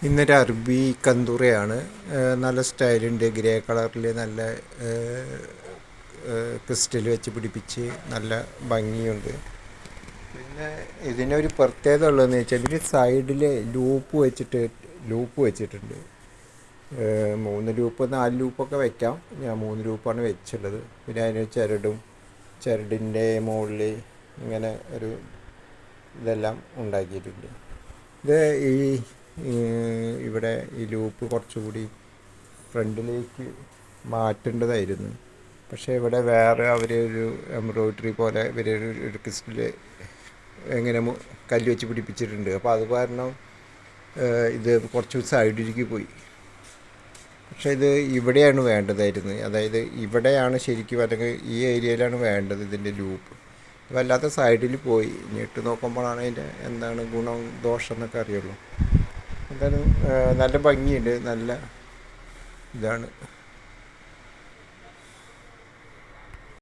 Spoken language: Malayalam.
ഇന്നൊരു അറബി കന്തൂറയാണ്. നല്ല സ്റ്റൈലുണ്ട്. ഗ്രേ കളറിൽ നല്ല ക്രിസ്റ്റൽ വെച്ച് പിടിപ്പിച്ച് നല്ല ഭംഗിയുണ്ട്. പിന്നെ ഇതിനൊരു പ്രത്യേകത ഉള്ളതെന്ന് വെച്ചാൽ ഇതിന് സൈഡിൽ ലൂപ്പ് വെച്ചിട്ടുണ്ട്. 3 ലൂപ്പ് 4 ലൂപ്പൊക്കെ വയ്ക്കാം. ഞാൻ 3 ലൂപ്പാണ് വെച്ചുള്ളത്. പിന്നെ അതിന് ചരടിൻ്റെ മുകളിൽ ഇങ്ങനെ ഒരു ഇതെല്ലാം ഉണ്ടാക്കിയിട്ടുണ്ട്. ഇത് ഇവിടെ ഈ ലൂപ്പ് കുറച്ചുകൂടി ഫ്രണ്ടിലേക്ക് മാറ്റേണ്ടതായിരുന്നു. പക്ഷേ ഇവിടെ വേറെ ഒരു എംബ്രോയ്ഡറി പോലെ ഒരു ക്രിസ്റ്റൽ എങ്ങനെ കല്ല് വെച്ച് പിടിപ്പിച്ചിട്ടുണ്ട്. അപ്പോൾ അത് കാരണം ഇത് കുറച്ച് സൈഡിലേക്ക് പോയി. പക്ഷേ ഇത് ഇവിടെയാണ് വേണ്ടതായിരുന്നു. അതായത് ഇവിടെയാണ് ശരിക്കും, അല്ലെങ്കിൽ ഈ ഏരിയയിലാണ് വേണ്ടത് ഇതിൻ്റെ ലൂപ്പ്. വല്ലാത്ത സൈഡിൽ പോയി. ഇനി ഇട്ട് നോക്കുമ്പോഴാണ് അതിൻ്റെ എന്താണ് ഗുണം ദോഷം എന്നൊക്കെ അറിയുള്ളൂ. എന്തായാലും നല്ല ഭംഗിയുണ്ട്. നല്ല ഇതാണ്.